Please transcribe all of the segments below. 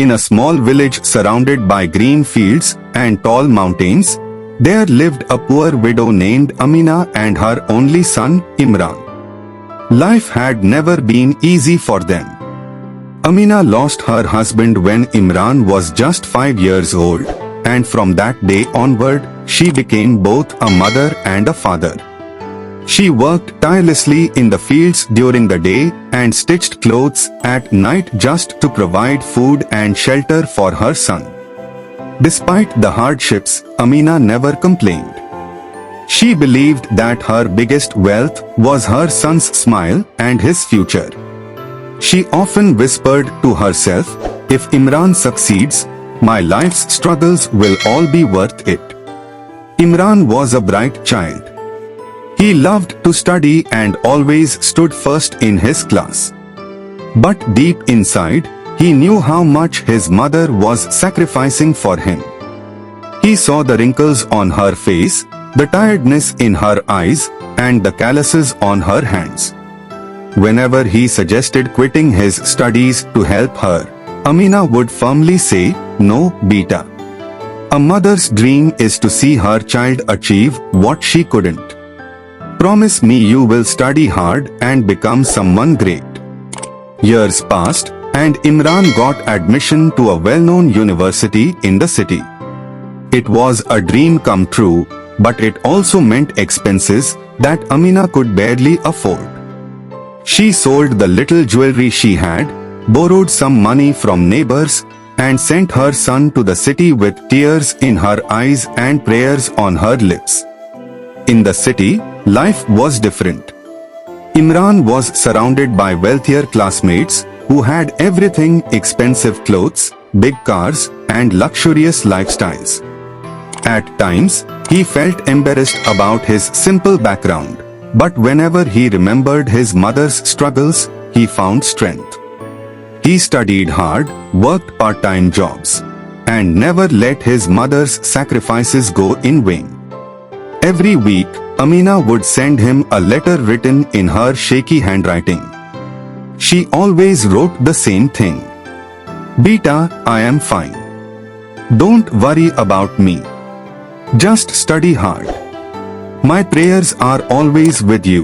In a small village surrounded by green fields and tall mountains, there lived a poor widow named Amina and her only son, Imran. Life had never been easy for them. Amina lost her husband when Imran was just 5 years old, and from that day onward, she became both a mother and a father. She worked tirelessly in the fields during the day and stitched clothes at night just to provide food and shelter for her son. Despite the hardships, Amina never complained. She believed that her biggest wealth was her son's smile and his future. She often whispered to herself, "If Imran succeeds, my life's struggles will all be worth it." Imran was a bright child. He loved to study and always stood first in his class. But deep inside, he knew how much his mother was sacrificing for him. He saw the wrinkles on her face, the tiredness in her eyes, and the calluses on her hands. Whenever he suggested quitting his studies to help her, Amina would firmly say, "No, beta. A mother's dream is to see her child achieve what she couldn't. Promise me you will study hard and become someone great." Years passed, and Imran got admission to a well-known university in the city. It was a dream come true, but it also meant expenses that Amina could barely afford. She sold the little jewelry she had, borrowed some money from neighbors, and sent her son to the city with tears in her eyes and prayers on her lips. In the city, life was different. Imran was surrounded by wealthier classmates who had everything: expensive clothes, big cars, and luxurious lifestyles. At times, he felt embarrassed about his simple background, but whenever he remembered his mother's struggles, he found strength. He studied hard, worked part-time jobs, and never let his mother's sacrifices go in vain. Every week, Amina would send him a letter written in her shaky handwriting. She always wrote the same thing: "Beta, I am fine. Don't worry about me. Just study hard. My prayers are always with you."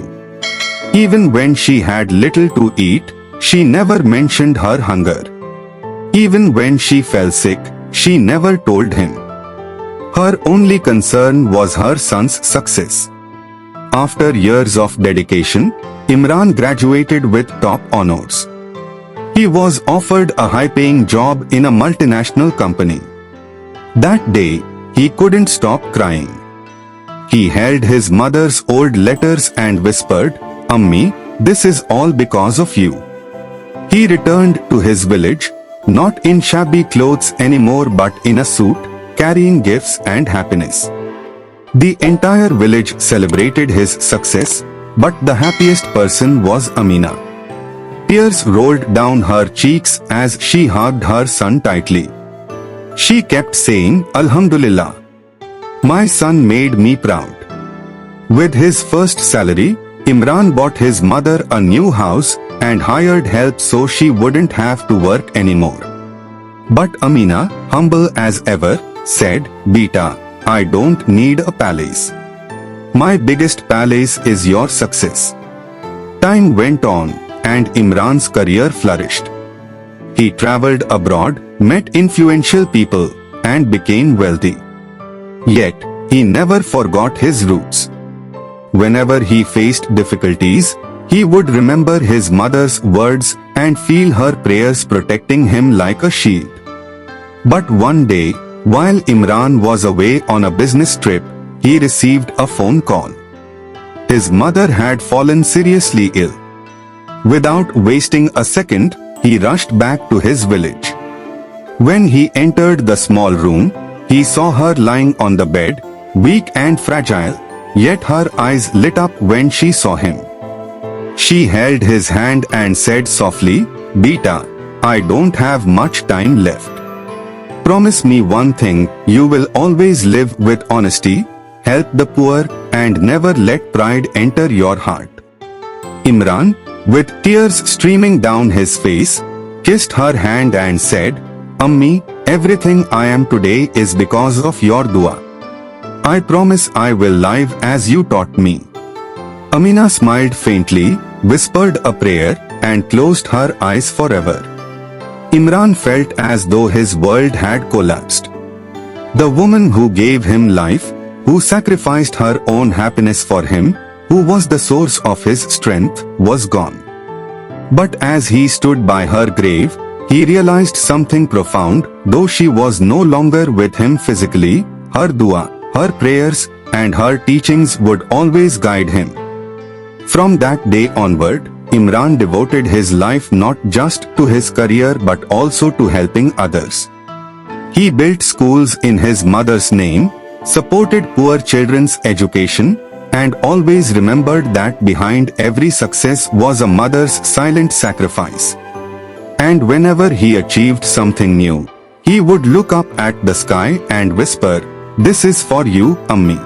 Even when she had little to eat, she never mentioned her hunger. Even when she fell sick, she never told him. Her only concern was her son's success. After years of dedication, Imran graduated with top honors. He was offered a high-paying job in a multinational company. That day, he couldn't stop crying. He held his mother's old letters and whispered, "Ammi, this is all because of you." He returned to his village, not in shabby clothes anymore but in a suit, carrying gifts and happiness. The entire village celebrated his success, but the happiest person was Amina. Tears rolled down her cheeks as she hugged her son tightly. She kept saying, "Alhamdulillah. My son made me proud." With his first salary, Imran bought his mother a new house and hired help so she wouldn't have to work anymore. But Amina, humble as ever, said, "Beta, I don't need a palace. My biggest palace is your success." Time went on, and Imran's career flourished. He traveled abroad, met influential people, and became wealthy. Yet, he never forgot his roots. Whenever he faced difficulties, he would remember his mother's words and feel her prayers protecting him like a shield. But one day, while Imran was away on a business trip, he received a phone call. His mother had fallen seriously ill. Without wasting a second, he rushed back to his village. When he entered the small room, he saw her lying on the bed, weak and fragile, yet her eyes lit up when she saw him. She held his hand and said softly, "Beta, I don't have much time left. Promise me one thing: you will always live with honesty, help the poor, and never let pride enter your heart." Imran, with tears streaming down his face, kissed her hand and said, Ammi, everything I am today is because of your dua. I promise I will live as you taught me. Amina smiled faintly, whispered a prayer, and closed her eyes forever. Imran felt as though his world had collapsed. The woman who gave him life, who sacrificed her own happiness for him, who was the source of his strength, was gone. But as he stood by her grave, he realized something profound. Though she was no longer with him physically, her dua, her prayers, and her teachings would always guide him. From that day onward, Imran devoted his life not just to his career but also to helping others. He built schools in his mother's name, supported poor children's education, and always remembered that behind every success was a mother's silent sacrifice. And whenever he achieved something new, he would look up at the sky and whisper, "This is for you, Ammi."